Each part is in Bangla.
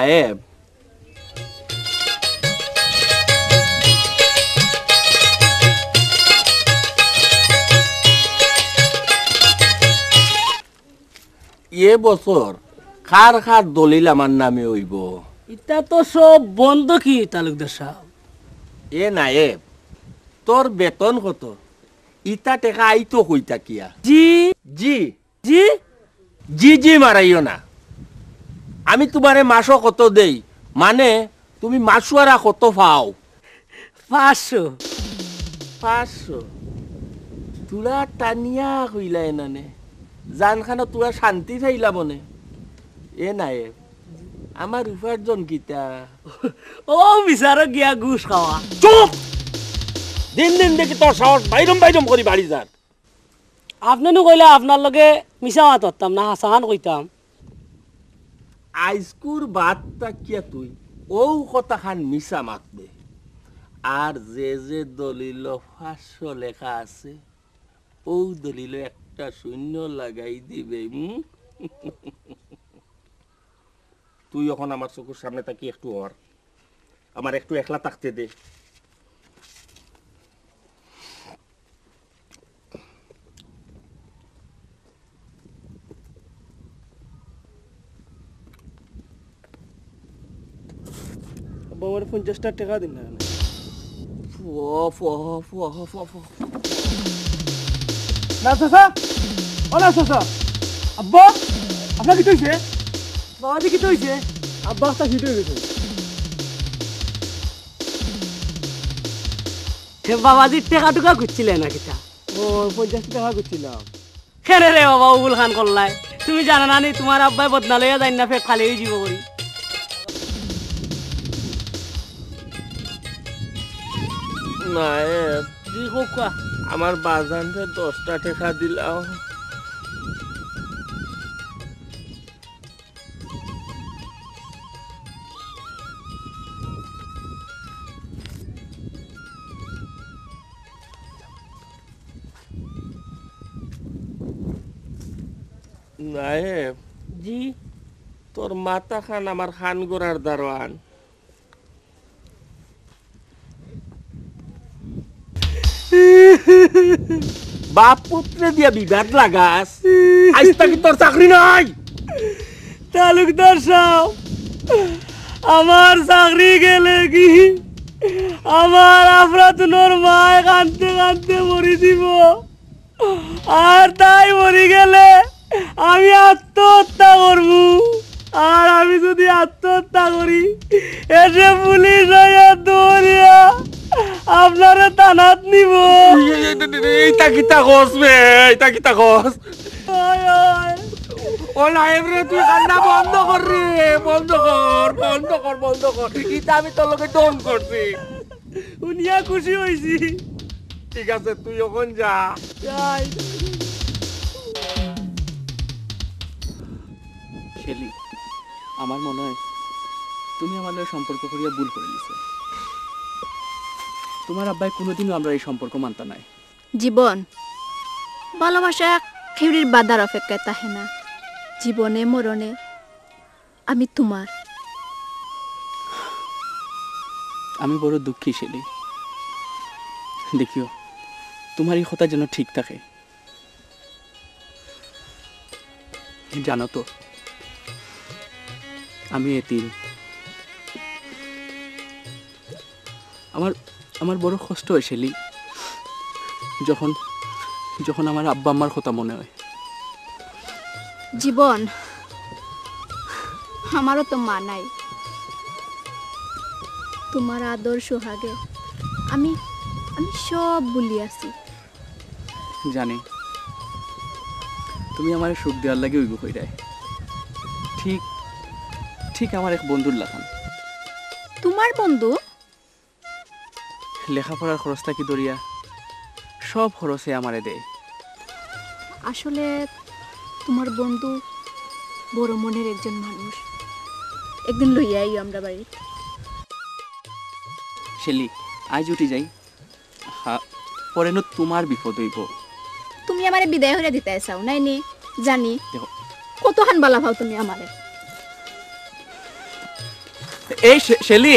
নায়েব এ বছর খার খার দলিল আমার নামে হইব এটা তো সব বন্ধ কি তালুকদার সাহেব এ নায়েব তোর বেতন কত ইটা টেকা আইতো কইতা কিয়া জি জি জি জি জি মারাইও না আমি তোমারে মাসও কত দেই মানে তুমি মাসুয়ারা কত পাও 500 500 তোরা টানিয়া কইলাই নানে জানখানো তোরা শান্তি পাইলা মনে এ নায়েব আমার উপার্জন কিতা ও বিচারো গিয়া ঘুষ খাওয়া চুপ দিন দিন দেখি তোর সাহস বাইরম বাইরম করি বাড়ি যার আপনি নু কইলে আপনার লগে মিছা মাত করতাম না হাসান কইতাম আইসকুর বাদটা কিয়া তুই ও কথা খান মিছা মাতবে আর যে যে দলিল 500 লেখা আছে ও দলিল একটা শূন্য লাগাই দিবে তুই এখন আমার চোখের সামনে থাকি একটু হর আমার একটু একলা থাকতে দে আমার 50 টাকা দিন না না চাচা ও না চাচা আব্বা আপনার কি হয়েছে বাবাজি কি হয়েছে আব্বা তা কি হয়েছে হে বাবাজির টাকা টুকা ঘুরছিলেন না কিতা ও 50 টাকা করছিলাম খেরে রে বাবা উবুল খান করলাই তুমি জানা না নি তোমার আব্বাই বদনা লইয়া যাই না ফের খালি হয়ে যাব করি নায়েব জি হোক কোয়া আমার বাজানরে 10টা টাকা দিলাও নায়েব জি তোর মাথা খান আমার খান গোড়ার দারোয়ান বাপ পুত্রে দিয়া বিবাদ লাগাস আজ তাকি তোর চাকরি নাই তালুকদার সাহেব আমার চাকরি গেলে কি আমার আফরাতুনের মায় কাঁদতে কাঁদতে মরি দিব আর তাই মরি গেলে আমি আত্মহত্যা করব আর আমি যদি আত্মহত্যা করি এসে পুলিশ হইয়া দৌড়িয়া আপনারা থানাত নিব এইটা কিতা কস বে এইটা কিতা কস আয় আয় ও নায়েব রে তুই কান্না বন্ধ কর রে বন্ধ কর বন্ধ কর বন্ধ কর ইটা আমি তোর লগে ডন করছি উনিয়া খুশি হইছি ঠিক আছে তুই এখন যা যাই শেলি আমার মনে হয় তুমি আমাদের সম্পর্ক করিয়া ভুল করে দিছো তোমার আব্বাই কোনোদিনও আমরা এই সম্পর্ক মানতা নাই জীবন ভালোবাসা খেউরির বাধার অপেক্ষায় তাহে না জীবনে মরণে আমি তোমার আমি বড় দুঃখী শেলি দেখিও তোমার এই কথা যেন ঠিক থাকে জানো তো আমি এতিম আমার আমার বড় কষ্ট হয় শেলি যখন যখন আমার আব্বা আম্মার কথা মনে হয় জীবন আমারও তো মা নাই তোমার আদর সোহাগে আমি আমি সব ভুলি আছি জানি তুমি আমার সুখ দেওয়ার লাগে উইব হয়ে যায় ঠিক ঠিক আমার এক বন্ধুর লাগান তোমার বন্ধু লেখাপড়ার খরচ থাকি দরিয়া সব খরচে আমারে দেয় আসলে তোমার বন্ধু বড় মনের একজন মানুষ একদিন লইয়াই আমরা বাড়ি শেলি আজ উঠি যাই হ্যাঁ পরে নো তোমার বিপদ হইব তুমি আমারে বিদায় হইয়া দিতে চাও নাই নি জানি দেখো কত হান বালা ভাও তুমি আমারে এই শেলি,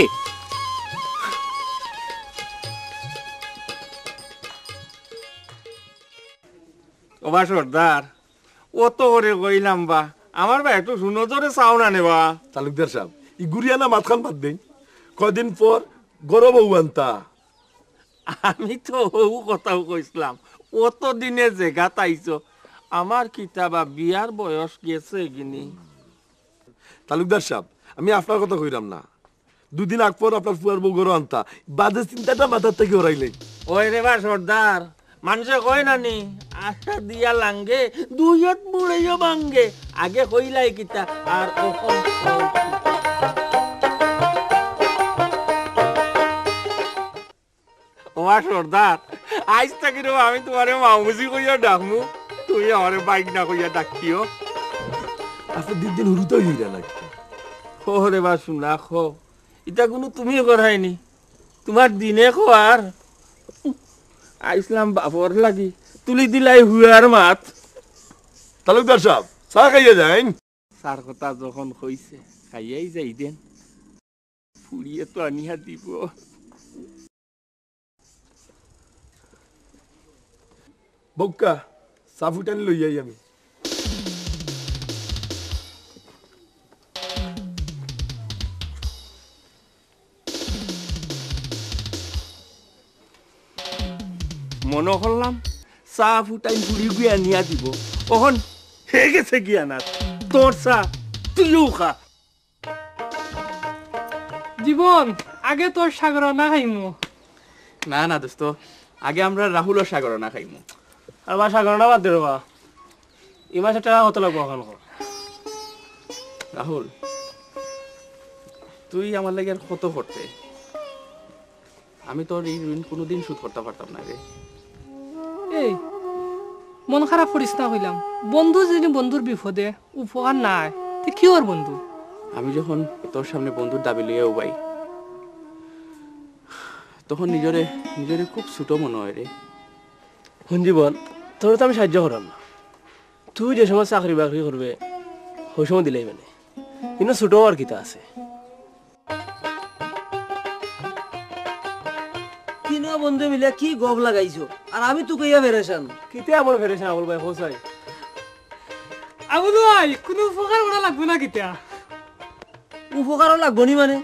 ওবা সর্দার অত করে কইলাম বা আমার ভাই একটু শুনো জোরে চাও না নেবা। তালুকদার সাহেব ই গুড়িয়ানা মাতখান বাদ দেন, কদিন পর গরম আনতা। আমি তো ও কথাও কইছিলাম, অত দিনে জেগা তাইছো আমার কিতাবা বিয়ার বয়স গেছে গিনি। তালুকদার সাহেব আমি আপনার কথা কইরাম না, দুদিন আগ পর আপনার ফুয়ার বউ গরম আনতা, বাজে চিন্তাটা মাথার থেকে ওরাইলেন। ওই রে বা সর্দার, মানুষে কয় নানি আশা দিয়া লাঙ্গে দুইয়ত বুড়াইও বাঙ্গে, আগে কইলাই কিতা আর ওখন ওয়া সর্দার, আজ থাকি রে আমি তোমারে মামুজি কইয়া ডাকমু, তুই আমারে বাইক না কইয়া ডাকিও। আপনার দিন দিন হুরুতে হইরা নাকি? খো রে বা শুনা খো, এটা কোনো তুমি করাইনি, তোমার দিনে খো আর আইসলাম বাপর লাগি তুলি দিলাই হুয়ার মাত। তালুকদার সাহেব চা খাইয়া যাইন। সার কথা যখন কইছে খাইয়াই যাই দেন, ফুরিয়ে তো আনিয়া দিব। বউকা চা ফুটানি লইয়াই আমি। মনে করলাম চা ফুটাই ঘুরি গুয়া নিয়া দিব, ওখন হে গেছে গিয়া না তোর চা তুইও খা। জীবন আগে তোর সাগর না খাইমু। না না দোস্ত, আগে আমরা রাহুল ও সাগর না খাইমু। আর বা সাগর না বাদ দে বা, এই মাসে টাকা কত লাগবো এখন? রাহুল, তুই আমার লাগে আর কত করতে, আমি তোর এই ঋণ কোনোদিন শোধ করতে পারতাম না রে। এই মন খারাপ করিস না হইলাম, বন্ধু যদি বন্ধুর বিপদে উপকার নাই তুই কি ওর বন্ধু? আমি যখন তোর সামনে বন্ধুর দাবি লইয়া উবাই, তখন নিজরে নিজরে খুব ছোট মনে হয় রে। জীবন তোর তো আমি সাহায্য করাম না, তুই যে সময় চাকরি বাকরি করবে ওই সময় দিলেই মানে, কিন্তু ছোট আর কিতা আছে। তিনও বন্ধু মিলে কি গপ লাগাইছো আর আমি তো কইয়া ফেরেশান। কিতে আমার ফেরেছে আবুল ভাই হোসাই? আবুল ভাই কোনো উপকার করা লাগবে না কিতা? উপকারও লাগবো নি মানে?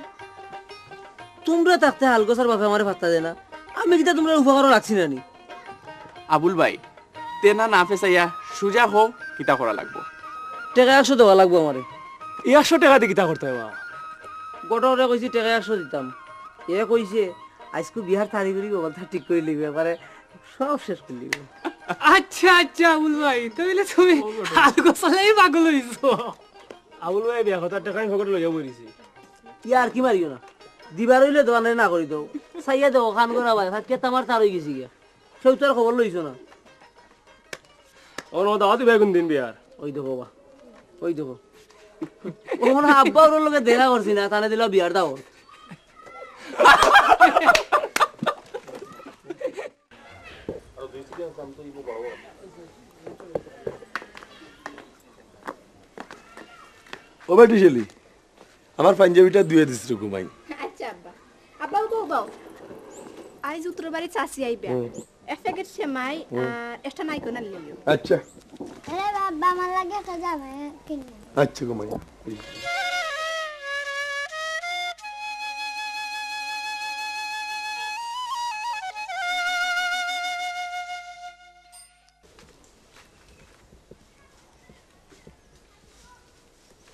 তোমরা থাকতে হালগোসার বাপে আমারে ভাত্তা দে না, আমি কিতা তোমরা উপকারও লাগছি না নি? আবুল ভাই, তেনা না ফেসাইয়া সুজা হোক কিতা করা লাগবো। টাকা 100 দেওয়া লাগবো আমারে। 100 টাকা দিয়ে কিতা করতে হবে? গটরে কইছি টাকা 100 দিতাম, এ কইছে আজকে বিহার তারি করি কথা ঠিক করে লিবে, একবারে সব শেষ করে লিবে। আচ্ছা আচ্ছা আবুল ভাই, তাহলে তুমি হালগোসালাই পাগল হইছো। আবুল ভাই 1000 টাকা আমি পকেটে লইয়া বইছি। ইয়ার কি মারিও না, দিবার হইলে দোকানে না করি দাও, চাইয়া দাও খান করা ভাই, ভাতকে তামার তার হয়ে গেছি গিয়া, সব তোর খবর লইছো না। ওর দাওয়াত দিবে কোন দিন বিয়ার? ওই দেখো বা, ওই দেখো ও মনে হয় আব্বা ওর লগে দেখা করছি না, তানে দিল বিয়ার দাও। ও বেটি শেলি, আমার পাঞ্জাবিটা ধুয়ে দিস রে ঘুমাই। আচ্ছা আব্বা। আব্বাও তো বাও, আজ উত্তর বাড়ি চাষি আইবে, এক প্যাকেট সেমাই আর একটা নাইকো না লিও। আচ্ছা আরে বাবা আমার লাগে সাজা ভাই কিনে। আচ্ছা ঘুমাই।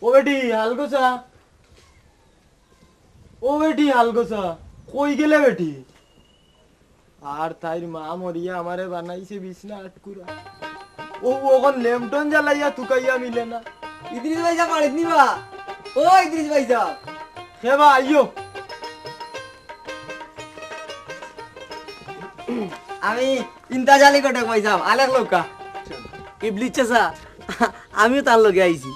ও বেটি হালগোসা, ও বেটি হালগোসা, কই গেলে বেটি? আর তাইর মা মরিয়া আমারে বানাইছে বিছনা আটকুরা, ও ওখন লেমটন জ্বালাইয়া তুকাইয়া মিলে না। ইদ্রিস ভাই যা পারিস নিবা, ও ইদ্রিস ভাই যা হেবা আইয়ো। আমি ইন্তা জালি কটে কইছাম আলেক লোকা ইবলিস চাচা, আমিও তার লগে আইছি।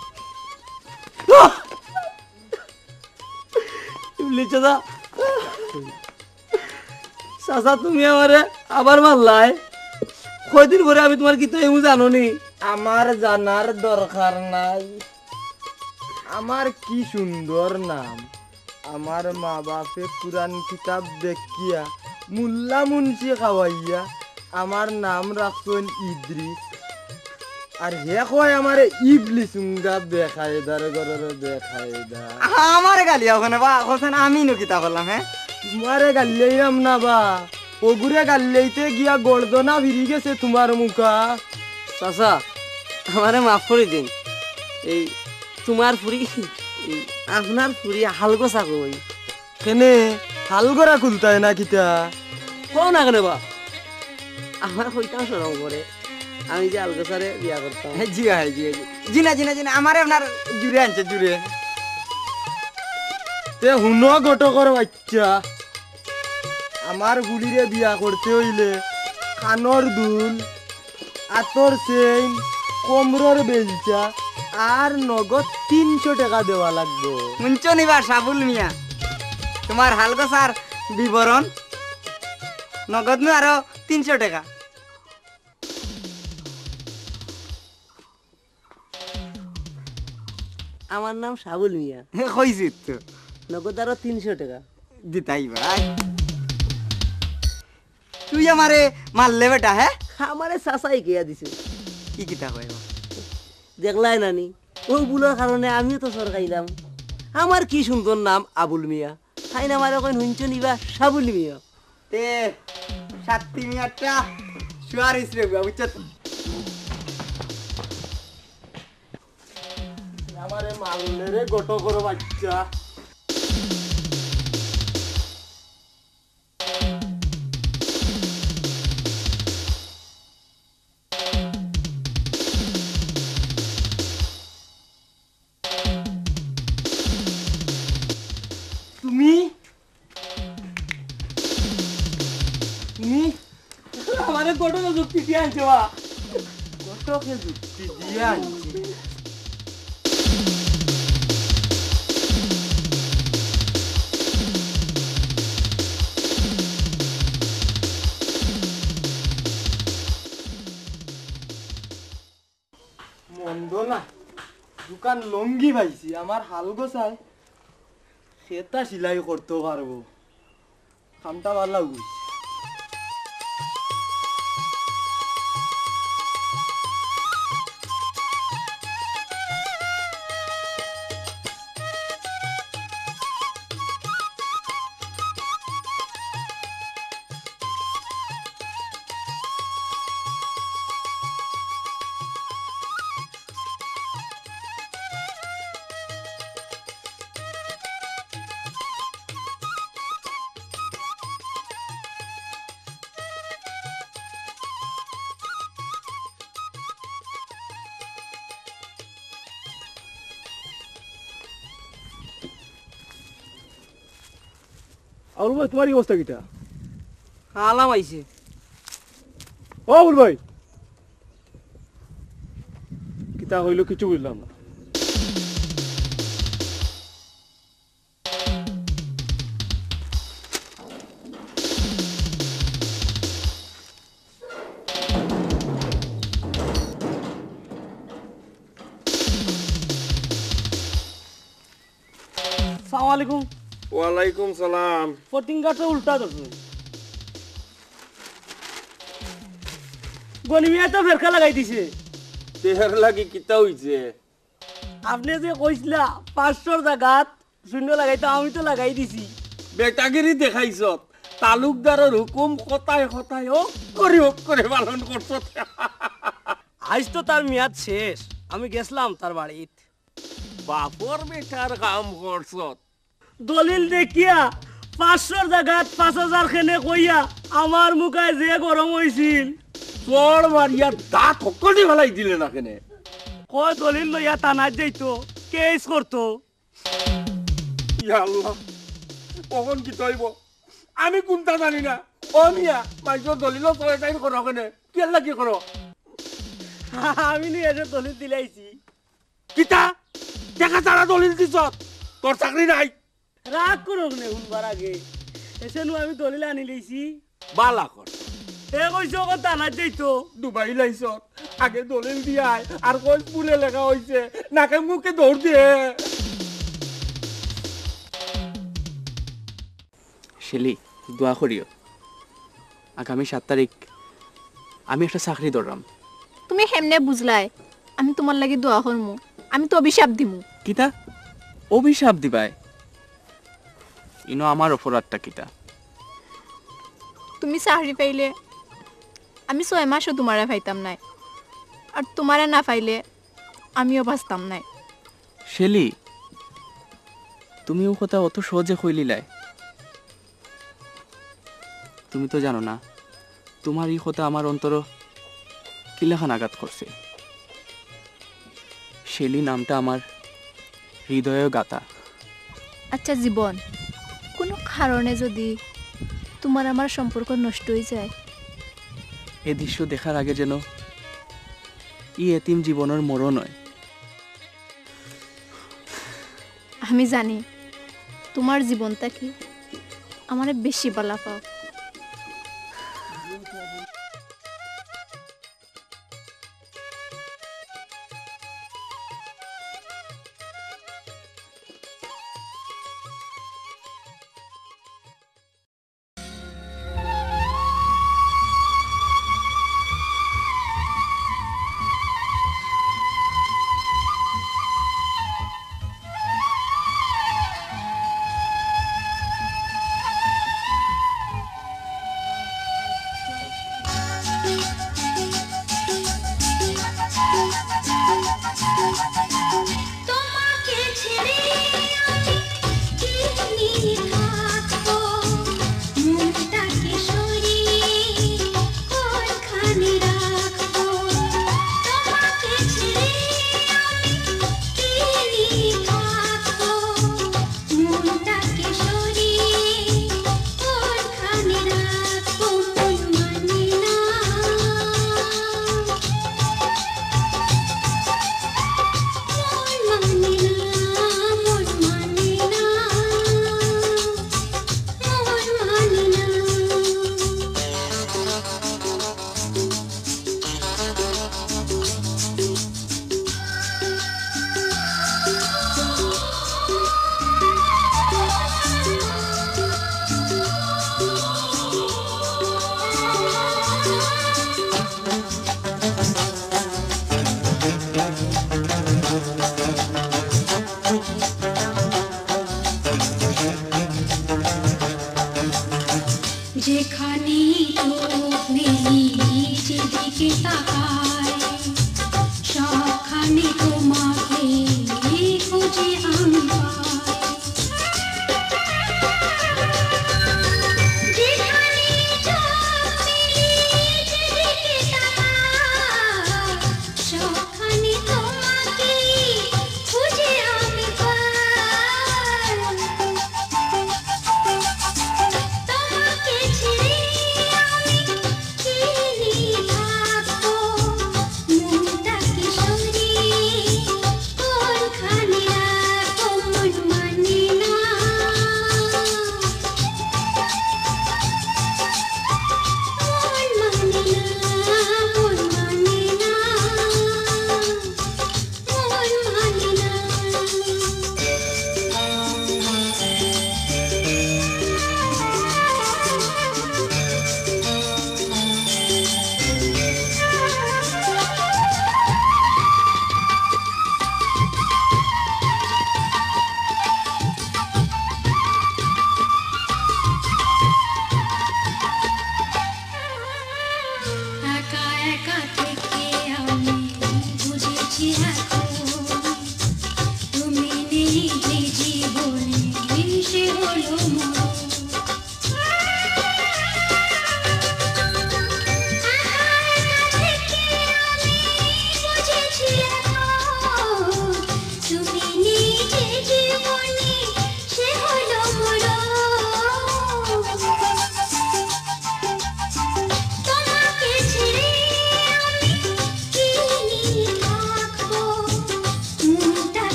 ইবলিস চাচা, চাচা তুমি আমারে আবার মারলাই, কয়দিন পরে আমি তোমার কি তো এমন জানো নি? আমার জানার দরকার নাই, আমার কি সুন্দর নাম, আমার মা বাপে কুরআন কিতাব দেখিয়া মুল্লা মুন্সি খাওয়াইয়া আমার নাম রাখছেন ইদ্রিস আর হে কয় আমারে ইবলিসুঙ্গা বেখায়দার গরের বেখায়দা আমারে গালি ওখানে বা হোসেন আমি নকিতা করলাম হ্যাঁ তোমারে গাল্লেইরাম না বা ওগুরে গাল্লেইতে গিয়া গর্দনা ফিরি গেছে তোমার মুখা চাচা আমারে মাফ করে দিন এই তোমার ফুরি এই আপনার ফুরি হালগোসা কই কেনে হাল গড়া খুলতায় না কিতা কও না কেন বা আমার কইতাম সরম করে আমি যে হালগোসারে বিয়া করতাম জি হ্যাঁ জি জিনা জিনা জিনা আমারে আপনার জুড়ে আনছে জুড়ে তে হুনো গটকর বাচ্চা আমার গুলিরে বিয়া করতে হইলে কানর দুল আতর চেইন কোমরর বেলচা আর নগদ 300 টাকা দেওয়া লাগবে মুঞ্চ নিবা সাবুল মিয়া তোমার হালগোসার বিবরণ নগদ নু আরো 300 টাকা আমার নাম সাবুল মিয়া কইছি তো নগদ আরো 300 টাকা দিতাই ভাই তুই আমারে মারলে বেটা হ্যাঁ আমারে চাচাই গিয়া দিছে কি কিতা কয় দেখলাই নানি ও বুলোর কারণে আমিও তো সর খাইলাম আমার কি সুন্দর নাম আবুল মিয়া তাই না আমার কইন হুঞ্চ নিবা সাবুল মিয়া তে সাত্তি মিয়াটা সুয়ারিস রে বুঝছত আমারে মারলে রে গটকর বাচ্চা তুমি তুমি আমারে গটক যুক্তি দিয়ে আনছে বা গটকে যুক্তি দিয়ে আনছি মন্দ না দোকান লঙ্গি পাইছি আমার হাল গোছায় সেটা সিলাই করতে পারবো কামটা ভালো লাগবে আবুল ভাই তোমার কি অবস্থা কিটা আলাম আইছে ও আবুল ভাই কিতা হইলো কিছু বুঝলাম না আসসালামু আলাইকুম ওয়ালাইকুম সালাম ফটিংগাটা উল্টা ধরছে গনিমিয়া তো ফেরকা লাগাই দিছে তেহার লাগি কিতা হইছে আপনি যে কইছিলা 500 জায়গাত শূন্য লাগাইতো আমি তো লাগাই দিছি বেটাগিরি দেখাইছ তালুকদারের হুকুম কথায় কথায় ও করে পালন করছ আজ তো তার মেয়াদ শেষ আমি গেছলাম তার বাড়িত বাপর বেটার কাম করছ দলিল দেখিয়া 500 জায়গাত 5000 খেনে কইয়া আমার মুখায় যে গরম হইছিল চড় মারিয়া দাঁত হকলি ফেলাই দিলে না কেনে কয় দলিল লইয়া থানায় যাইতো কেস করতো ইয়া আল্লাহ কখন কি তৈব আমি কোনটা জানি না ও মিয়া মাইজর দলিল চলে টাইম করো কেনে কেলা কি করো আমি নিয়ে এসে দলিল দিলাইছি কিতা দেখা তারা দলিল দিছ তোর চাকরি নাই রাগ করুক নে শুনবার আগে এসে নু আমি দলিল আনি লইছি বালা কর এ কইছো কত থানায় যাইতো দুবাই লাইছ আগে দলিল দিয়াই আর কই পুলে লেখা হইছে নাকে মুখে দৌড় দিয়ে শেলি দোয়া করিও আগামী 7 তারিখ আমি একটা চাকরি ধরলাম। তুমি হেমনে বুঝলাই আমি তোমার লাগি দোয়া করমু? আমি তো অভিশাপ দিমু। কিতা অভিশাপ দিবাই? ইনো আমার অপরাধটা কিতা? তুমি চাকরি পাইলে আমি 6 মাসও তোমারে পাইতাম নাই, আর তোমারে না পাইলে আমিও বাঁচতাম নাই। শেলি তুমিও কথা অত সহজে কইলিলাই। তুমি তো জানো না তোমার এই কথা আমার অন্তর কিলাখান আঘাত করছে। শেলি নামটা আমার হৃদয়ে গাথা। আচ্ছা জীবন, কোনো কারণে যদি তোমার আমার সম্পর্ক নষ্ট হয়ে যায়, এ দৃশ্য দেখার আগে যেন ই এতিম জীবনের মরণ হয়। আমি জানি তোমার জীবনটা কি আমারে বেশি বালা পাও।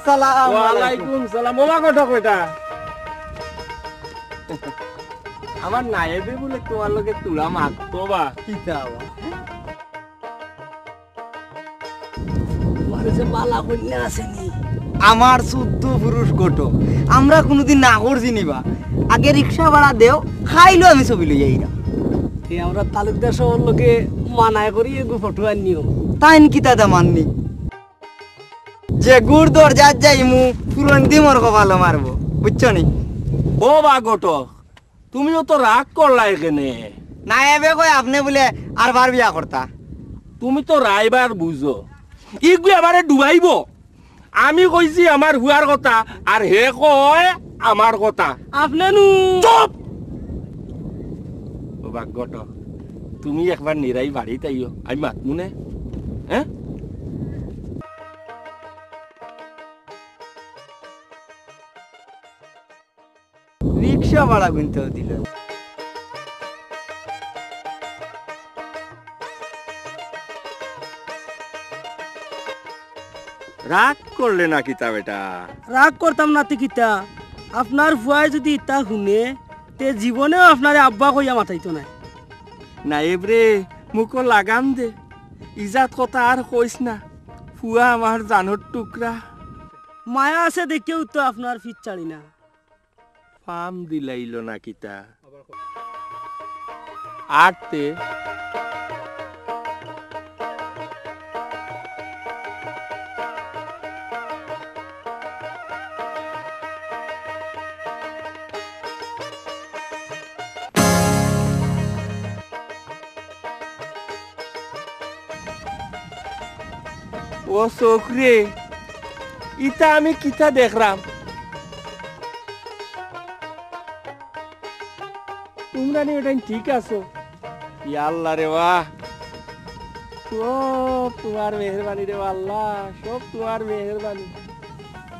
আসসালাম ওয়ালাইকুম সালাম। ওমা ঘটক বেটা, আমার নায়েবে বলে তোমার লগে তুলা মাগতো বা কিতা আবার? বালা কন্যা আসেনি আমার 14 পুরুষ গোটো, আমরা কোনোদিন না করছি নিবা। আগে রিক্সা ভাড়া দেও, খাইলো আমি ছবি লই যাইরা। আমরা তালুকদার সবার লোকে মানায় করি এগু ফটো আনিও। তাইন কিতা দা মাননি, যে গুড় দরজার যাইমু ফুরন্তি মোর কপালো মারবো, বুঝছো নি? ও বা ঘটক, তুমিও তো রাগ করলা এখানে। না এবে কই আপনি বলে আর বার বিয়া করতা। তুমি তো রাইবার বুঝো, ইগু এবারে ডুবাইব। আমি কইছি আমার হুয়ার কথা, আর হে কয় আমার কথা। আপনি নু চুপ! ও বা ঘটক, তুমি একবার নিরাই বাড়ি তাইও, আমি মাতমু নে। হ্যাঁ, রিক্সা ভাড়া কিনতেও দিল। রাগ করলে না কিতা বেটা? রাগ করতাম না কিতা, আপনার ভুয়ায় যদি ইতা শুনে তে জীবনেও আপনারে আব্বা কইয়া মাথাইতো না। নাইব রে, মুখো লাগাম দে, ইজাত কথা আর কইস না। ফুয়া আমার জানোর টুকরা। মায়া আছে দেখেও তো আপনার ফিট চাড়ি না। ফাম দিলাইল না কিতা আটতে। ও চোখরে, ইটা আমি কিতা দেখলাম? তোমরা নি ওটা ঠিক আছো? আল্লাহ রে বাহ, সব তোমার মেহরবানি রে আল্লাহ, সব তোমার মেহরবানি।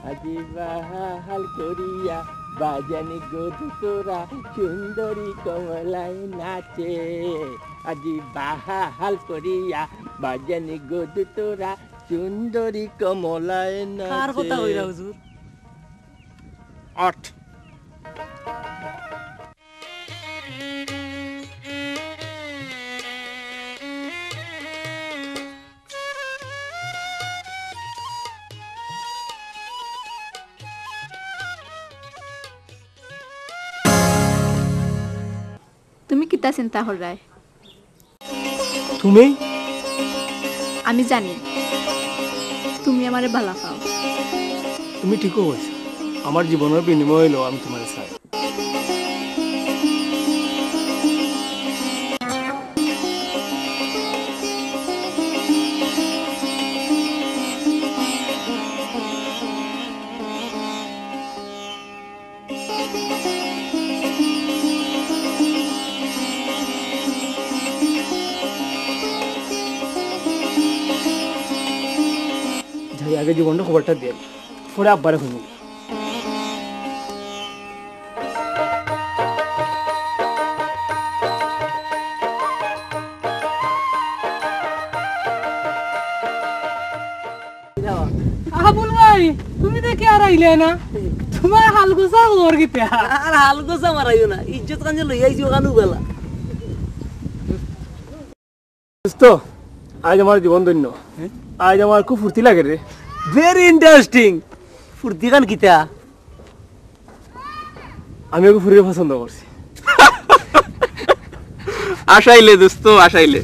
আজি বাহাল করিয়া বাজানি গধু তোরা সুন্দরী কমলায় নাচে। আজি বাহাল করিয়া বাজানি গধু তোরা সুন্দরী কমলায় কার কথা নাচে। কইরা হুজুর? আট তুমি কিতা চিন্তা করায়? তুমি আমি জানি তুমি আমারে ভালো পাও। তুমি ঠিকও কইছো, আমার জীবনের বিনিময় হইলো আমি তোমার চাই। যাই আগে জীবনটা খবরটা দিয়ে পরে আব্বারে শুনি। আবুল ভাই, তুমি দেখে আর আইলে না? তোমার হালগুসা ওর গিতা। আর হালগোসা মারাইও না, ইজ্জত কাঞ্জে লই আইছো কানু বেলা। দোস্ত, আজ আমার জীবন ধন্য, আজ আমার খুব ফুর্তি লাগে রে। Very interesting. ফুর্তি গান কিতা? আমি ওকে ফুরিয়ে পছন্দ করছি। আসাইলে দোস্ত, আসাইলে।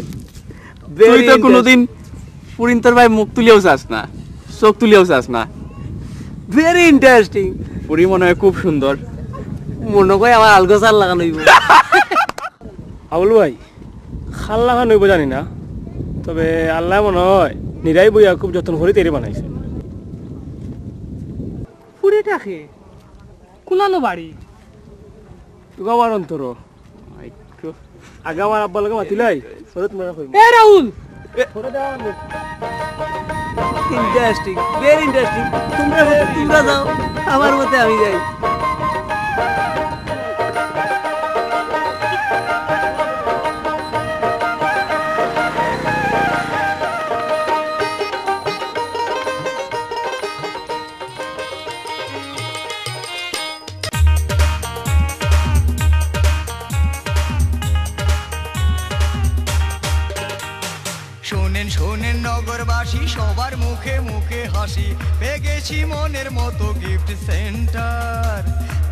তুই তো কোনোদিন পুরিন্তর ভাই মুখ তুলিয়াও চাস না, চোখ তুলিয়াও চাস না। Very interesting. পুরি মনে হয় খুব সুন্দর। মনে কয় আমার আলগোসার লাগানো হইব। আবুল ভাই, খাল্লা খান হইব জানি না, তবে আল্লাহ মনে হয় নিরাই বইয়া খুব যত্ন করে তেরে বানাইছে। পুরিটাকে কুলানো বাড়ি তোকে আমার অন্তর আগে আমার আব্বা লগে মাতিলাই পরে তোমার কইব। এ রাহুল, ইন্টারেস্টিং, ভেরি ইন্টারেস্টিং। তোমরা যাও, আমার মতে আমি যাই। মুখে মুখে হাসি পেয়ে গেছি মনের মতো gift centre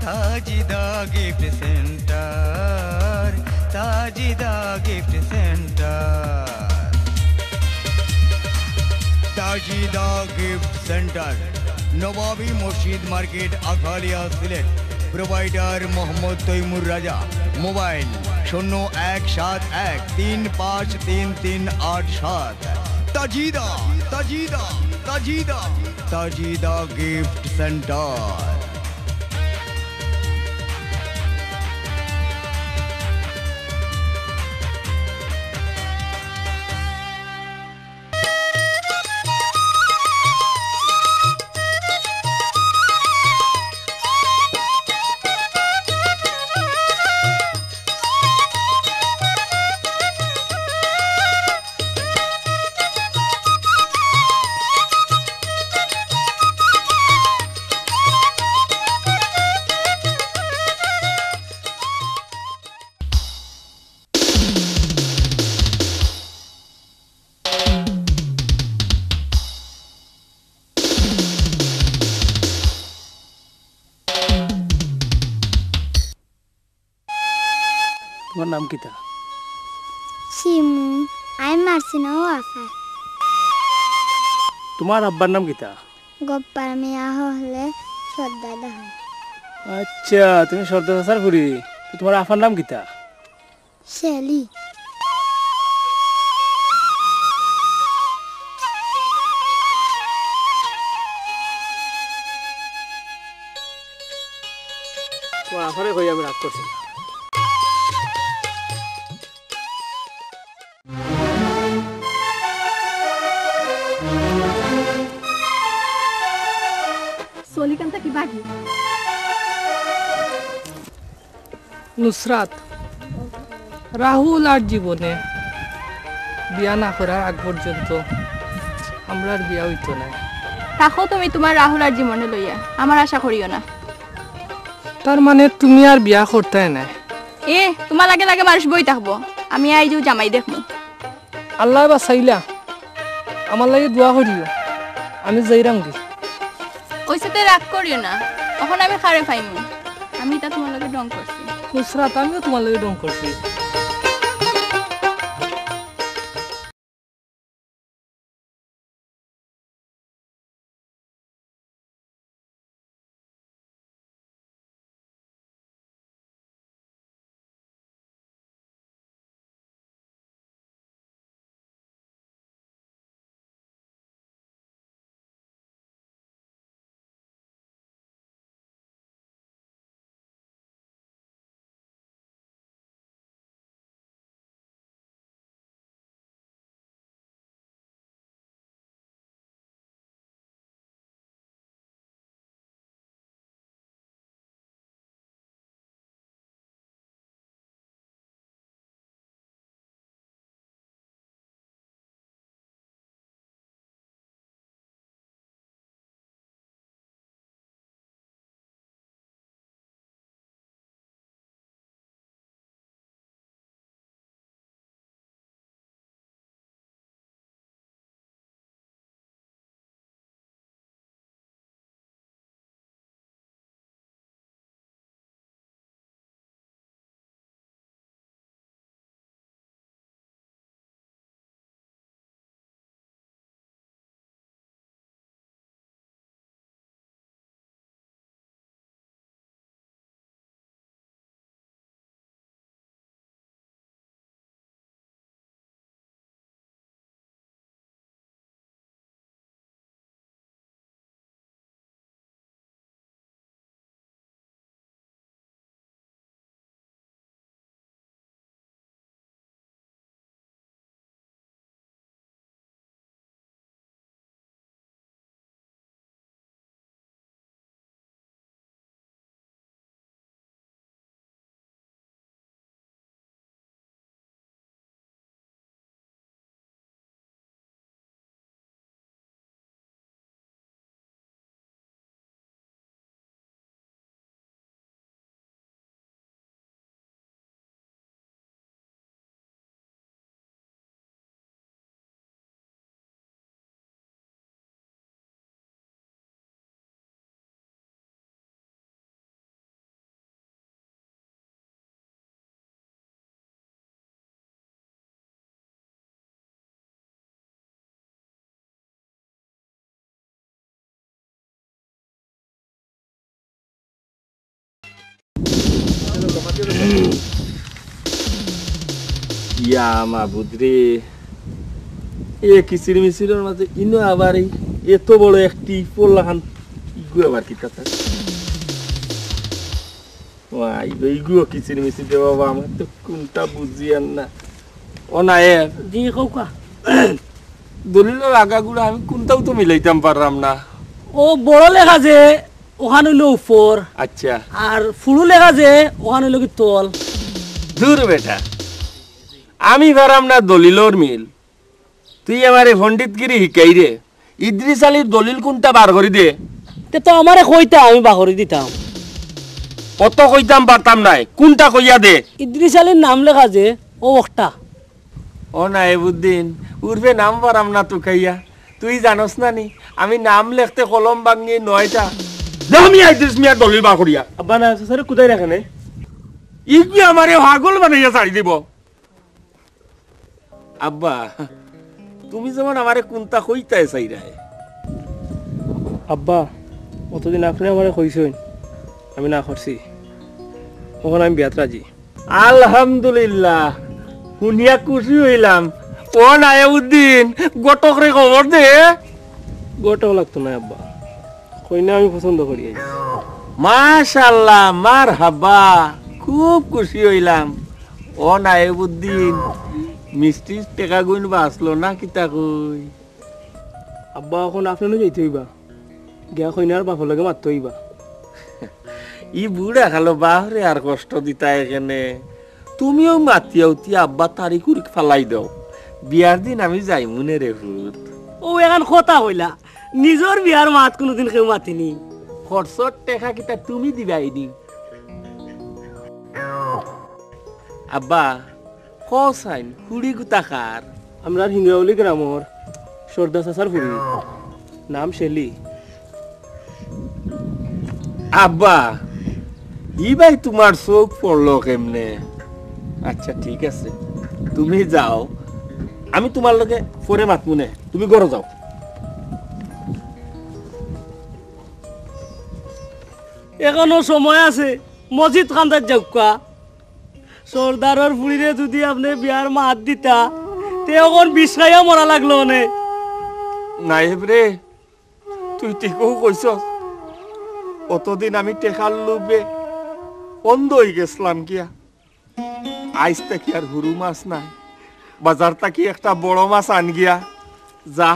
Tajida gift centre Tajida gift centre Tajida gift centre Nawabi Masjid market Akhalia Sylhet provider Mohammad Taimur Raja mobile 0171353387 Tajida Tajida Tajida Tajida gift centre তোমার নাম কিতা? শিমু আমি মারছি না ও আফা তোমার আব্বার নাম কিতা? গপ্পার মিয়া হলে শ্রদ্ধা হয় আচ্ছা, তুমি সর্দার চাচার ফুরি। তো তোমার আফার নাম কিতা? শেলি তোমার আফারে কই আমি রাগ করছি না। সলিকান্তা কি বাকি নুসরাত রাহুল আর জীবনে বিয়া না করার আগ পর্যন্ত আমরা আর বিয়া হইতো না। রাখো তুমি তোমার রাহুল আর জীবনে লইয়া, আমার আশা করিও না। তার মানে তুমি আর বিয়া করতে না? এ তোমার লাগে লাগে মানুষ বই থাকবো, আমি আইজও জামাই দেখবো। আল্লাহ বাসাইলা, আমার লাগে দোয়া করিও, আমি যাইরাম কি। ওই সাথে রাগ করিও না, তখন আমি খারে পাইমু। আমি তা তোমার লগে ডং করছি। নুসরাত, আমিও তোমার লাগে ডং করছি। ইয়া মাবুদ রে, এ কিচির মিচিরের মাঝে ইনো আবার এই এত বড় একটি পোলাহান ইগু আবার কি কথা ওয়াই ইগু কিচির মিচির রে বাবা, আমার তো কোনটা বুঝিয়ান না। ও নায়েব জি কৌকা দলিলের আগাগুলো আমি কোনটাও তো মিলাইতাম পারলাম না। ও বড় লেখা যে ওখানে হইলো উপর, আচ্ছা আর ফুড়ু লেখা যে ওখানে হইলো কি তল। দূর বেটা, আমি পারাম না দলিলর মিল, তুই আমারে পণ্ডিতগিরি শিকাই রে। ইদ্রিস আলীর দলিল কোনটা বার করে দে। তে তো আমারে কইতা আমি বাহরি দিতাম। কত কইতাম পারতাম নাই, কোনটা কইয়া দে। ইদ্রিস আলীর নাম লেখা যে ও একটা। ও নাইবুদ্দিন উর্ফে নাম পারাম না তো খাইয়া, তুই জানোস না নি আমি নাম লিখতে কলম ভাঙিয়ে 9টা আমি ইদ্রিস মিয়ার দলিল বার করিয়া। আব্বা না স্যার কোথায় রাখেন? ইগু আমারে পাগল বানাইয়া ছাড়ি দিব। আব্বা তুমি যেমন আমারে কোনটা কইতাই চাইরা। আব্বা অতদিন আপনি আমার কইছেন, আমি না করছি, ওখানে আমি বিয়াত রাজি। আলহামদুলিল্লাহ, শুনিয়া খুশি হইলাম। ও নাইবুদ্দিন গটকরে খবর দে। গোটাও লাগতো না আব্বা, কইনা আমি পছন্দ করি। মাশাআল্লাহ, মারহাবা, খুব খুশি হইলাম। ও নাইবুদ্দিন মিষ্টি টেকা গুণ বাঁচলো না কিতা কই? আব্বা এখন আপনারও যাইতে হইবা, গিয়া কইনার বাপর লাগে মারতে হইবা। ই বুড়া খালো বাহরে আর কষ্ট দিতা এখানে। তুমিও মাতিয়া উতি আব্বা তারিখ ফালাই দাও, বিয়ার দিন আমি যাই মনে রে ভূত। ও এখন কথা হইলা, নিজের বিয়ার মাত কোনোদিন কেউ মাতিনি। খরচর টেকা কিতা তুমি দিবাইনি। আব্বা কসাইন হুড়ি গুতা কার? আমরা হিঙ্গাউলি গ্রামর সর্দার চাচার ফুরি, নাম শেলি। আব্বা ই ভাই তোমার চোখ পড়লো কেমনে? আচ্ছা ঠিক আছে, তুমি যাও, আমি তোমার লগে পরে মাতমুনে, তুমি ঘরে যাও। এখনো সময় আছে, মসজিদ খান্দার যাওকা। সর্দারের ফুড়িরে যদি আপনি বিয়ার মাত দিতা তে এখন বিষ খাইয়া মরা লাগলো নে। নাইব রে, তুই ঠিকও কইছ। অতদিন আমি টেকার লোভে অন্ধ হয়ে গেছিলাম গিয়া। আইস তাকি আর হুরু মাছ নাই, বাজার তাকি একটা বড় মাছ আন গিয়া যা।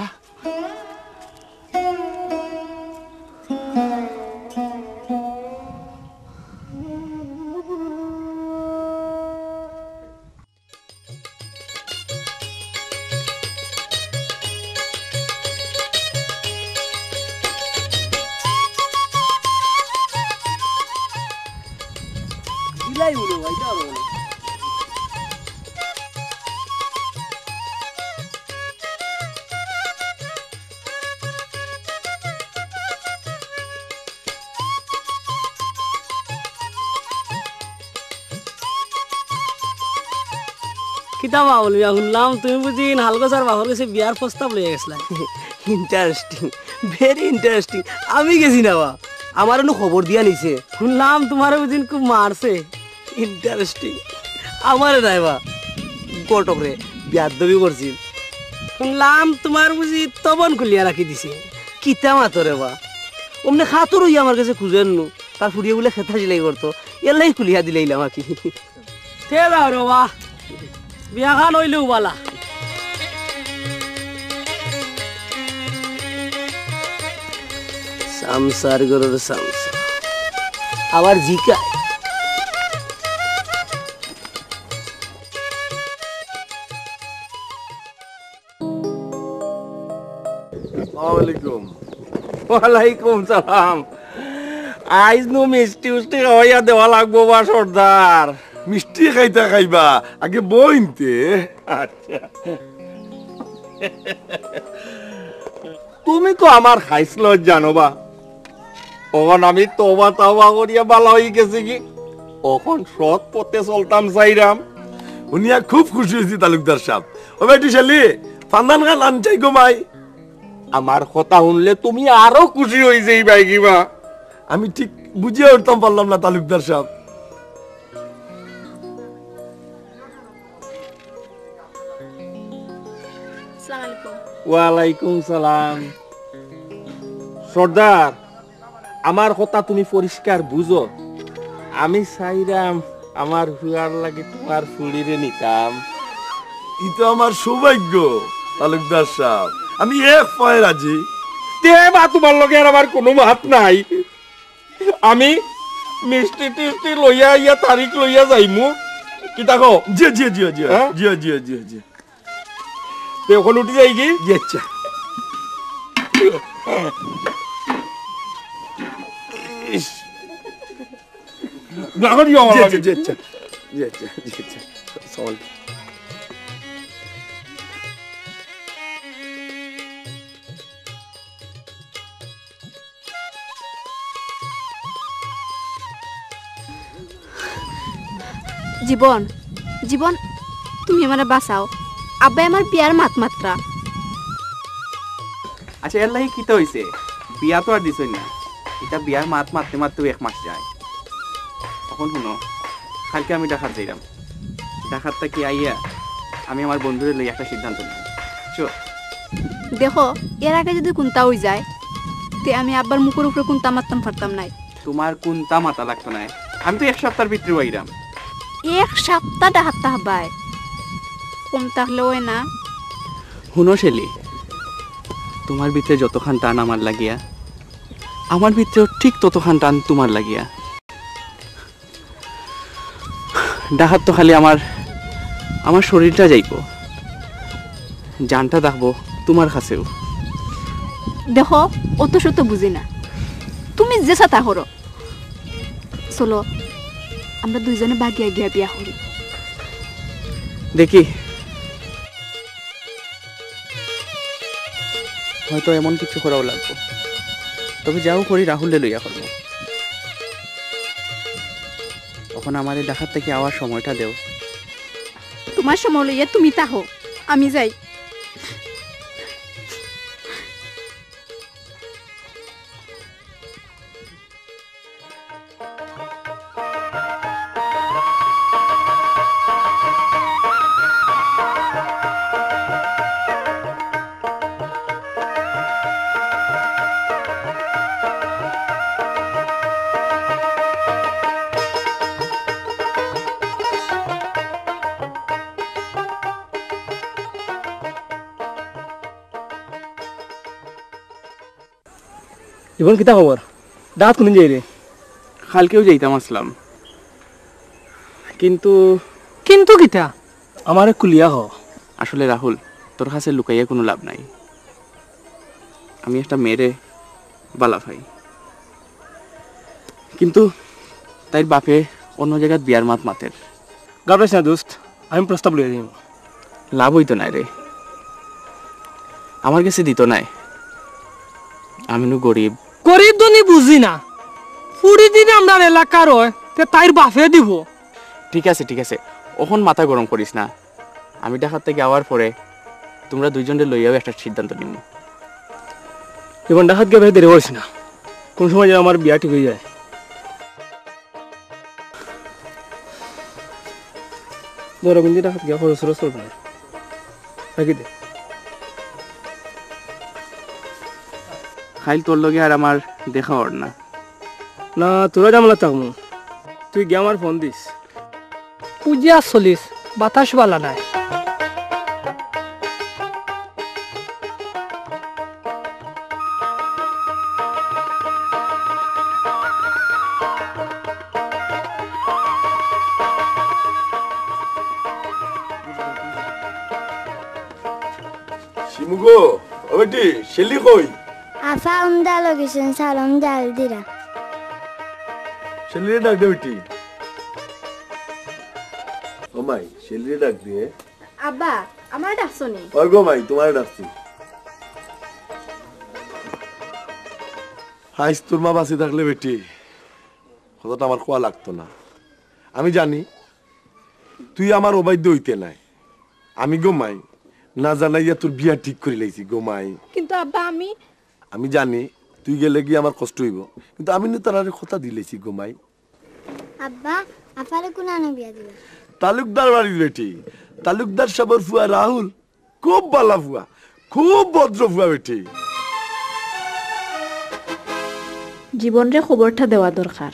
দিলাই হলো ভাইটা হলো। কিতা বাবুল মিয়া, শুনলাম তুমি বুঝি হালগোসার বাবার কাছে বিয়ার প্রস্তাব লইয়া গেছিলা। Interesting, very interesting. আমি গেছি না বা, আমার এনে খবর দিয়া নিছে। শুনলাম তোমার বুঝি খুব মারছে। ইন্টারেস্টিং, আমার নাই বা কটক রে বিয়ার দবি করছিল। শুনলাম তোমার বুঝি তবন খুলিয়া রাখি দিছে। কিতা মাতরে বা, অমনে খাতুর হইয়া আমার কাছে খুঁজেন নু, তার ফুরিয়ে বলে খেতা সিলাই করতো, এলাই খুলিয়া দিলাইলাম আকি। তে যাও রে বা, বিয়া খান হইলেও বালা। সামসার গরুর সামসা আবার জিকা। আসসালামাইকুম। ওয়ালাইকুম সালাম। আইজ নো মিষ্টি উষ্টি খাওয়াইয়া দেওয়া লাগবো বা সর্দার। মিষ্টি খাইতা খাইবা, আগে বইনতে। আচ্ছা তুমি তো আমার খাইছিল জানোবা, ওখান আমি তোবা তাওবা করিয়া বালা হয়ে গেছি কি, ওখন সৎ পথে চলতাম চাইরাম। উনিয়া খুব খুশি হয়েছি তালুকদার সাহেব। ও বেটি শালি, ফান্দান খান আনচাই গোমাই। আমার কথা শুনলে তুমি আরো খুশি হয়ে যাইবা কিবা। আমি ঠিক বুঝিয়ে উঠতাম পারলাম না তালুকদার সাহেব। আসসালামু আলাইকুম। ওয়ালাইকুম সালাম। সর্দার, আমার কথা তুমি পরিষ্কার বুঝো। আমি চাইরাম আমার হুয়ার লাগে তোমার ফুলিরে নিতাম। এটা আমার সৌভাগ্য তালুকদার সাহেব, আমি এক পায়ে রাজি। দেবা তোমার লগে আর আমার কোনো মাত নাই। আমি মিষ্টি টিষ্টি লইয়া ইয়া তারিখ লইয়া যাইমু। কি দেখো? জি জি জি জি জি জি জি জি তে ওখানে উঠে যাই কি? জি আচ্ছা। দেখো দিও আমার জি জি আচ্ছা জি আচ্ছা জি আচ্ছা সল। জীবন, জীবন তুমি আমারে বাঁচাও। আব্বাই আমার বিয়ার মাত্রা। আচ্ছা এর লাগি কি তো হইছে? বিয়া তো আর দিছই না, এটা বিয়ার মারতে মারতেও 1 মাস যায়। তখন শুনো, কালকে আমি ঢাকার যাইলাম। ঢাকার থেকে আইয়া আমি আমার বন্ধুরে লই একটা সিদ্ধান্ত নিই। চল দেখো, এর আগে যদি কোনটা হই যায় তে আমি আব্বার মুখের উপরে কোনটা মারতাম পারতাম নাই। তোমার কোনটা মাথা লাগতো না, আমি তো 1 সপ্তাহের ভিতরে আইলাম। 1 সপ্তাহ ডাহাত বাই কম তাহলে ওই না। শুনো শেলি, তোমার ভিতরে যতখান টান আমার লাগিয়া, আমার ভিতরেও ঠিক ততখান টান তোমার লাগিয়া। ডাহাত তো খালি আমার শরীরটা যাইব, জানটা দেখবো তোমার কাছেও। দেখো, অত শত বুঝি না, তুমি যে সাথা করো। চলো আমরা দুইজনে বাগিয়া গিয়া বিয়া করি। দেখি, হয়তো এমন কিছু করাও লাগবে। তবে যাও করি, রাহুলে লইয়া করবো। তখন আমার এই ডাকাত থেকে আওয়ার সময়টা দেও। তোমার সময় লইয়া তুমি তাহো, আমি যাই। জীবন কিতা খবর? ডাক কোন যাই রে? কালকেও যাইতাম আসলাম, কিন্তু কিন্তু কিতা? আমারে কুলিয়া হ। আসলে রাহুল, তোর কাছে লুকাইয়া কোনো লাভ নাই। আমি একটা মেরে বালা ভাই, কিন্তু তাই বাপে অন্য জায়গায় বিয়ার মাতের। গাবড়াইস না দোস্ত, আমি প্রস্তাব লইয়া দিম। লাভ হইতো নাই রে, আমার কাছে দিত নাই। আমি নু গরিব। গরিব ধনী বুঝি না, পুরি দিন আমরা এলাকার হয় তে তাইর বাপে দিব। ঠিক আছে ঠিক আছে, ওখন মাথা গরম করিস না। আমি ঢাকার থেকে আওয়ার পরে তোমরা দুইজনে লইয়াও একটা সিদ্ধান্ত নিব। জীবন ডাকাত গিয়ে বেশি দেরি করিস না, কোন সময় যেন আমার বিয়া ঠিক হয়ে যায়। ধরো কিন্তু ডাকাত গিয়া খরচ খরচ করবে না, রাখি দে। খাইল তোর লগে আর আমার দেখা হর না। না তোরা জামলা থাকবো, তুই গিয়ে আমার ফোন দিস। পূজা চলিস, বাতাস বালা নাই। শিমুগো, ও বেটি শেলি কই? আফা উমদাল গেছেন সালাম ডাল দিরা। শেলিরে ডাক দে বেটি। ও মাই, শেলিরে ডাক দে। আব্বা, আমার ডাকছনি? ওই গো মাই, তোমারে ডাকছি। হাইস তোর মা বাঁচি থাকলে বেটি কথাটা আমার খোয়া লাগতো না। আমি জানি তুই আমার অবাধ্য হইতে নাই। আমি গোমাই না জানাইয়া তোর বিয়া ঠিক করে লাইছি গোমাই। কিন্তু আব্বা আমি জানি তুই গেলে গিয়ে আমার কষ্ট হইব, কিন্তু আমি না তার কথা দিলেছি গোমাই। আব্বা আফারে কোন আনো বিয়া দিবা? তালুকদার বাড়ির বেটি, তালুকদার সাবর ফুয়া রাহুল খুব ভালো ফুয়া, খুব ভদ্র ফুয়া বেটি। জীবনরে খবরটা দেওয়া দরকার।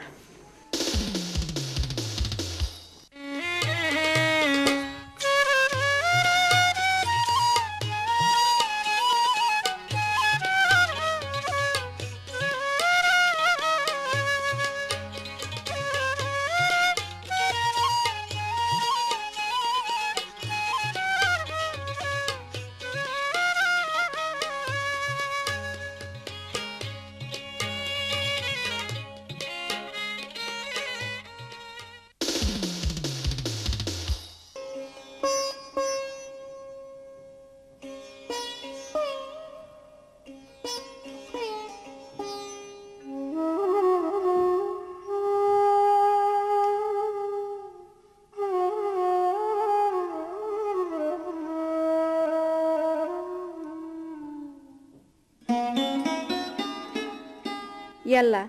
ইয়াল্লা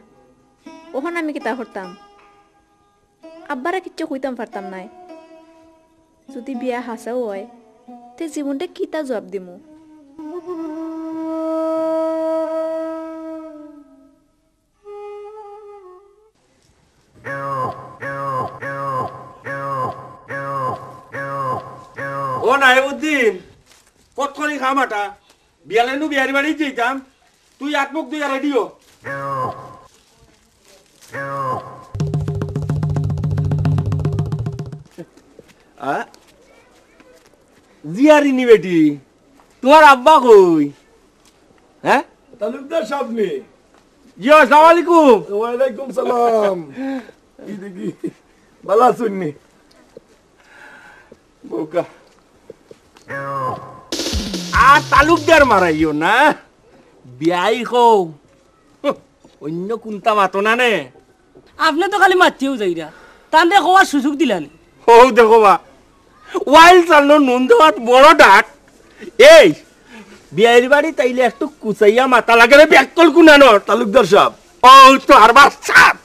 ওখানে আমি কিতা করতাম, আব্বারা কিচ্ছু কইতাম পারতাম নাই। যদি বিয়া হাসাও হয় তে জীবনটা কিতা জবাব দিমু। ও নাইবুদ্দিন কতক্ষণই খামাটা বিয়ালেনু বিয়ারি বাড়ি যেতাম, তুই আত্মক তুই আর রেডিও জিয়ারি নি বেটি, তোমার আব্বা কই? হ্যাঁ তালুকদার সাহেব নে। জি আসসালামু আলাইকুম। ওয়ালাইকুম সালাম। কি দেখি ভালো আছেন নি? বোকা আর তালুকদার মারাইও না, বিয়াই কও অন্য কোনটা মাতো না নে। আপনি তো খালি মাতিও যাইরা, তান্ডে কোয়ার সুযোগ দিলানি। ও দেখো বা ওয়াইল চালনো নুন দেওয়াত বড় ডাক। এই বিয়ের বাড়ি তাইলে একটু কুচাইয়া মাথা লাগে রে ব্যাকল কুনানোর তালুকদার সাহেব। ও তো আরবার সাপ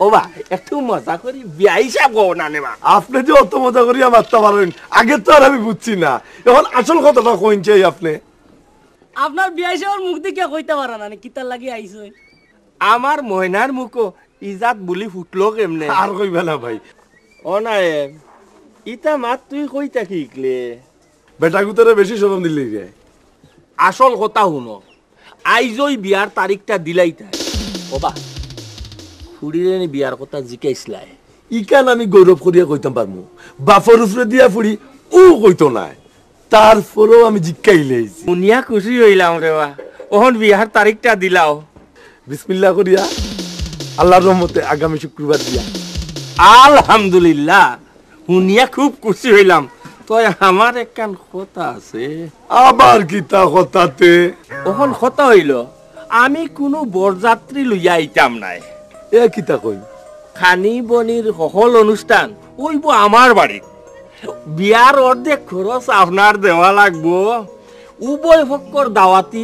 ও বা একটু মজা করি বিয়াই সাপ গো না নেবা। আপনি যে অত মজা করিয়া মারতে পারেন আগে তো আর আমি বুঝছি না, এখন আসল কথাটা কইন চাই আপনি। আপনার বিয়াই সাহেবের মুখ দেখে কইতে পারা না কিতার লাগি আইছো। আমার ময়নার মুখো ইজাত বুলি ফুটলো কেমনে আর কইবা না ভাই। ও নাই ইটা মাত তুই কইতা শিখলে বেটা গুতরে বেশি শরম দিলি রে। আসল কথা শুনো, আইজই বিয়ার তারিখটা দিলাই তাই ওবা ফুড়িরে বিয়ার কথা জিকাইছিলাই। ইকান আমি গৌরব করিয়া কইতাম পারমু, বাপর উপরে দিয়া ফুড়ি ও কইতো নাই, তারপরেও আমি জিকাইলেইছি। শুনিয়া খুশি হইলাম রে বা, ওহন বিয়ার তারিখটা দিলাও। বিসমিল্লাহ করিয়া আল্লাহর রহমতে আগামী শুক্রবার দিয়া। আলহামদুলিল্লাহ, শুনিয়া খুব খুশি হইলাম। তই আমার একখান কথা আছে। আবার কিতা কথাতে? ওখন কথা হইল আমি কোনো বরযাত্রী লইয়া আইতাম নাই। এ কিতা কই? খানি বনির সকল অনুষ্ঠান ওইব আমার বাড়িত। বিয়ার অর্ধেক খরচ আপনার দেওয়া লাগবো। উভয় পক্ষর দাওয়াতি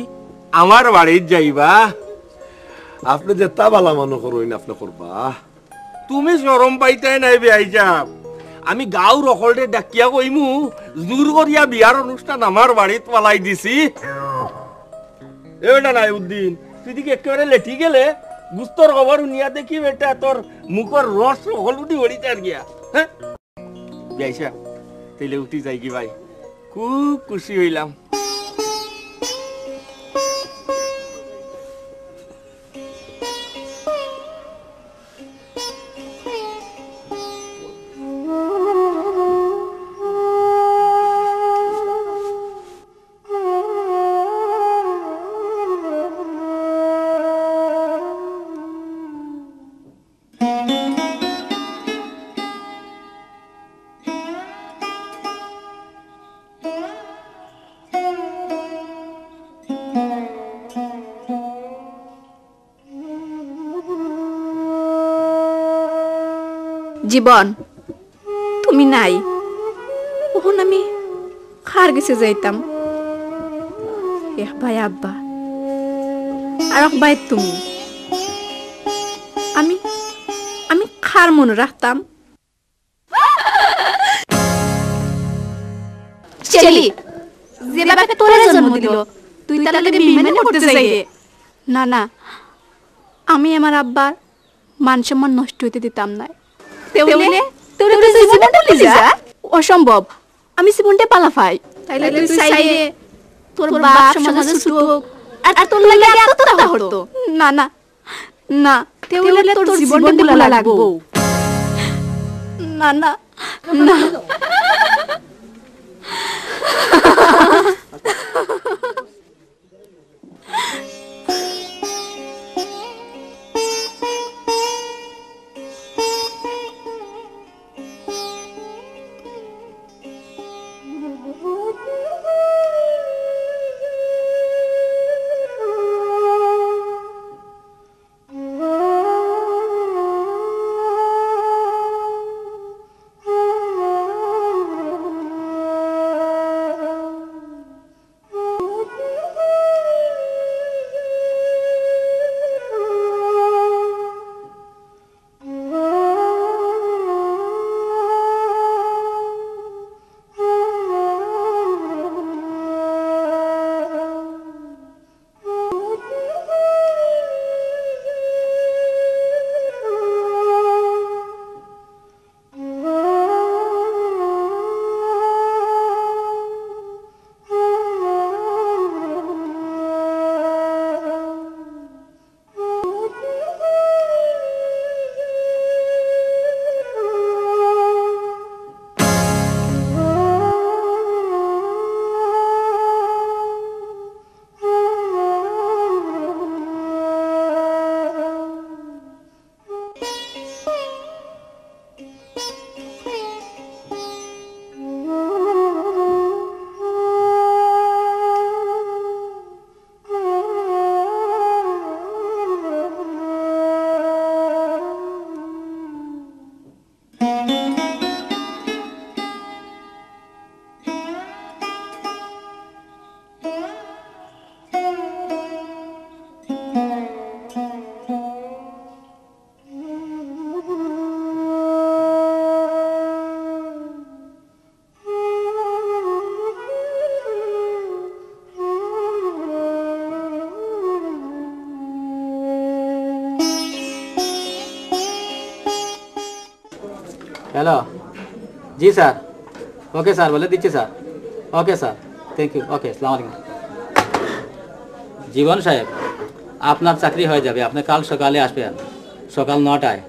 আমার বাড়িত যাইবা। আপনি যে তা বালা মনে করুন আপনি করবা। তুমি শরম পাইতাই নাই বিয়াই যাব। আমি গাঁও রকলরে ডাকিয়া কইমু জোর করিয়া বিয়ার অনুষ্ঠান আমার বাড়িত পালাই দিছি। এটা নাই উদ্দিন তুই দিকে একেবারে লেটি গেলে গুস্তর খবর শুনিয়া দেখি বেটা তোর মুখর রস সকল উঠি হরিতে আর গিয়া। হ্যাঁ বিয়াইছা তাইলে উঠি যাই কি ভাই, খুব খুশি হইলাম। জীবন তুমি নাই, ওখন আমি খার গেছে যাইতাম। এক ভাই আব্বা আর এক ভাই তুমি, আমি আমি খার মনে রাখতাম। চেলি যে যে বাবাকে তোরে জন্ম দিল তুই তার লাগে বিমানে করতে চাই রে না না আমি আমার আব্বার মান সম্মান নষ্ট হইতে দিতাম না তেউলে তোরে জীবনটা বলি যা অসম্ভব আমি জীবনটা পালাফাই তাইলে তুই চাইলে তোর বাপ সমাজে সুযোগ আর তোর লাগে আত্মহত্যা হতো না না না তেউলে তোর জীবনটা বুলা লাগবো না না না हेलो जी सर ओके सर बोले दीजिए sir okay sir thank you okay अस्सलाम वालेकुम জীবন সাহেব আপনার চাকরি হয়ে যাবে আপনি কাল সকালে আসবেন সকাল 9টায়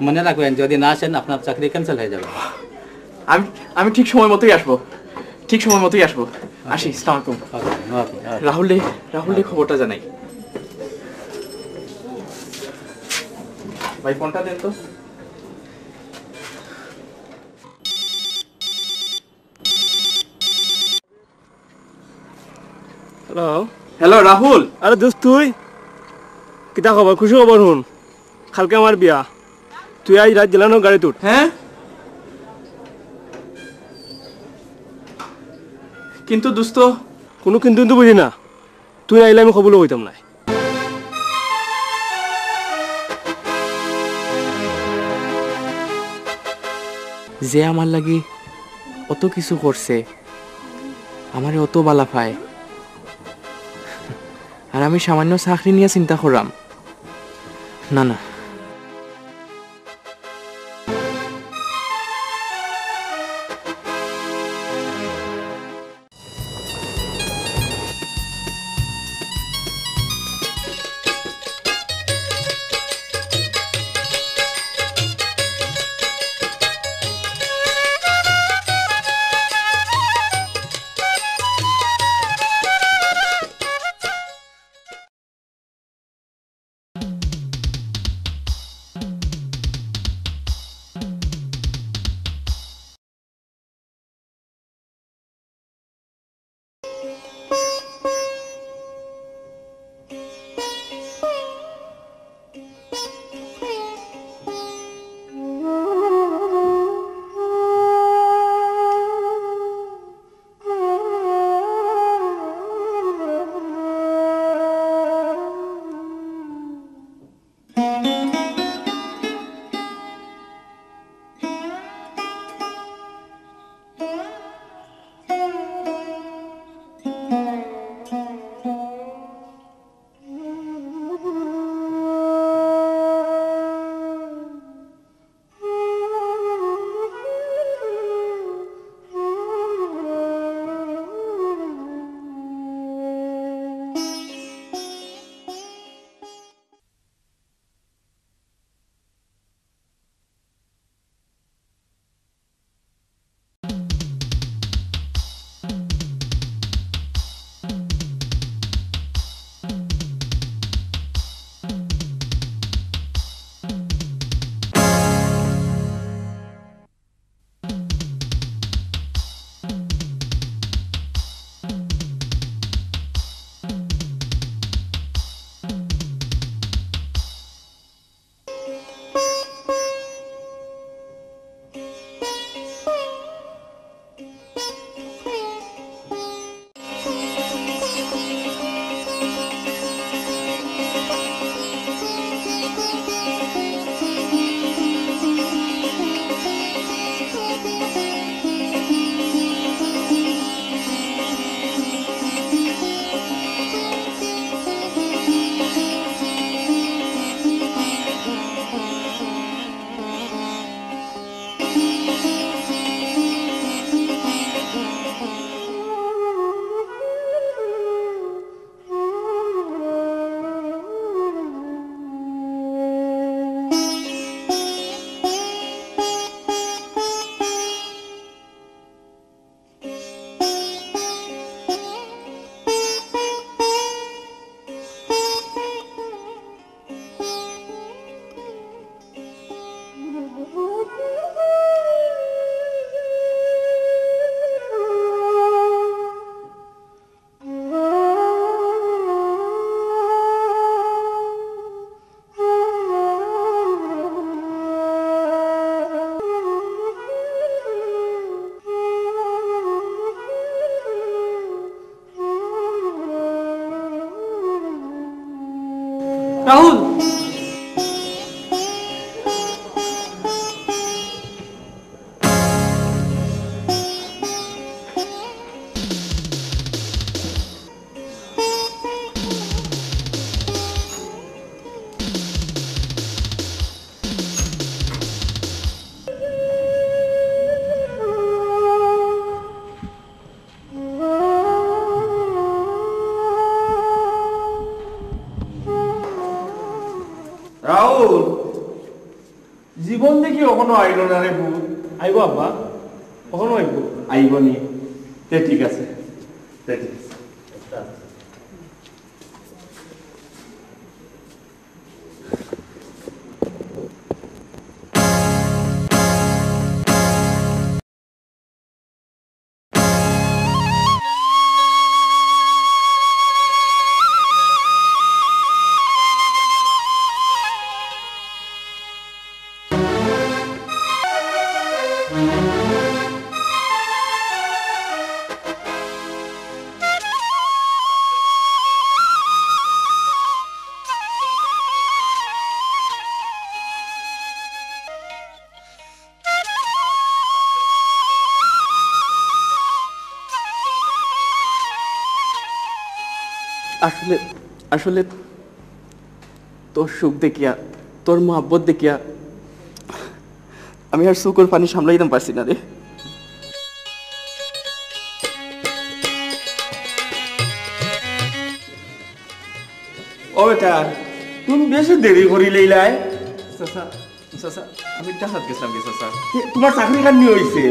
মনে রাখবেন যদি না আসেন আপনার চাকরি ক্যান্সেল হয়ে যাবে আমি আমি ঠিক সময় মতোই আসবো ঠিক সময় মতোই আসবো আসি আসসালামু আলাইকুম ওকে রাহুল খবরটা জানাই ভাই ফোনটা দেন তো হ্যালো হ্যালো রাহুল আরে দোস্ত তুই কিতা খবর খুশি খবর শুন কালকে আমার বিয়া তুই আজ রাত জেলানো গাড়ি তুট হ্যাঁ কিন্তু দোস্ত কোনো কিন্তু বুঝি না তুই আইলে আমি খবর হইতাম না যে আমার লাগি অত কিছু করছে আমারে অত বালা পায় আর আমি সামান্য চাকরি নিয়ে চিন্তা করাম না না রাহুল রাহুল জীবন দেখি কখনো আইল না রে ভূত। আইব আব্বা কখনো আইব আইব নি ঠিক আছে ঠিক আছে। আসলে আসলে তোর সুখ দেখিয়া তোর মহাব্বত দেখিয়া আমি আর সুখর পানি সামলাইতাম পারছি না রে। ও বেটা তুমি বেশি দেরি করি লইলাই। চাচা চাচা আমি ডাকাত গেছিলাম গে চাচা। তোমার চাকরি কান্নি হয়েছে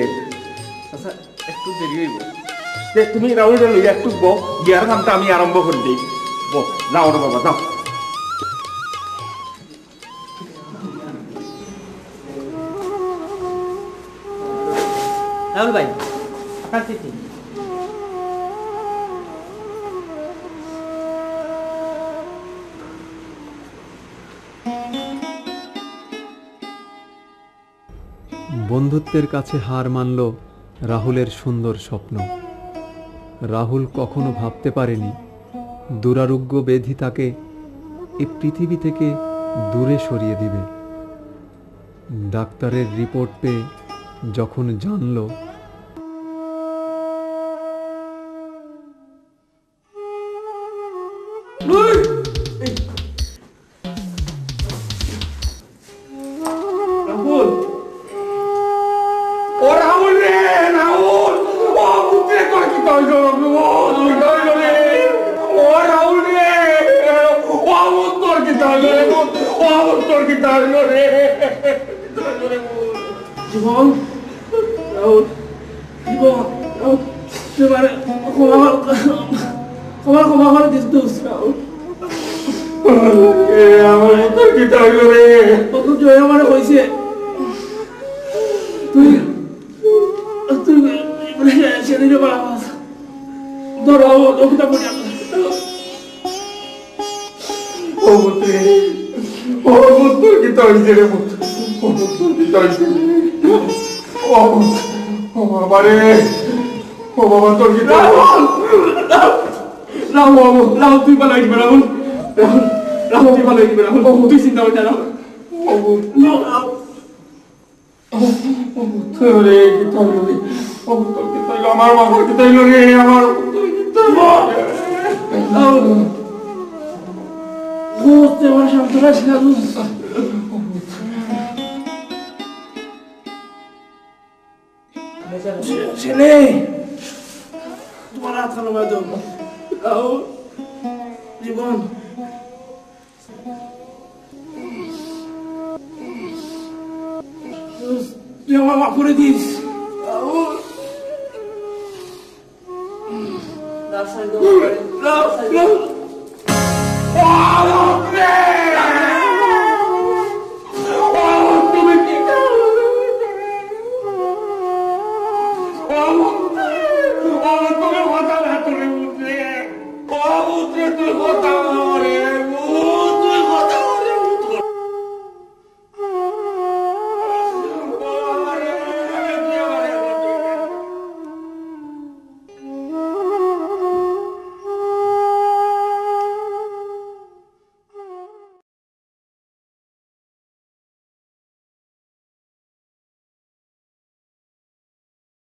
চাচা একটু দেরি হইব। তুমি রাহুল লইয়া একটু বক বিয়ার কামটা আমি আরম্ভ করে দিই। বক যাও রে বাবা যাও। রাহুল ভাই আপনার চিঠি। বন্ধুত্বের কাছে হার মানল রাহুলের সুন্দর স্বপ্ন। রাহুল কখনো ভাবতে পারেনি দুরারোগ্য ব্যাধি তাকে এই পৃথিবী থেকে দূরে সরিয়ে দিবে। ডাক্তারের রিপোর্ট পেয়ে যখন জানল রাহুল ও রাহুল রে রাহুল ও পুত্রে তোর কি তৈল রে ও রাহুল রে ও তোর কি তৈল রে ও তোর কি তৈল রে জীবন রাহুল জীবন তোমার ক্ষমা করে দিস দোষ রাহুল। আমার তোর কি তৈল রে কত জয় আমার হয়েছে তুই তুই সেদিনে বলা ধরো ওটা পড়ে ও পুত্রে ও তোর কি তৈল রে ও তোর কি তৈল ও বাবা রে ও বাবা তোর কি রাহুল রাহুল তুই ভালো হইবে রাহুল রাহুল তুই ভালো হইবে রাহুল তুই চিন্তা করতে রাহুল রে কি তৈল রে ও তোর কি তৈল আমার বাবার কি তৈল রে আমার তোর কি তৈল দোস্ত আমার সান্ত্বনা শিখা দোস্ত ছেলে তোমার হাত খানো ম্যাডাম রাহুল জীবন তুই আমার মাফ করে দিস রাহুল তোকে কথা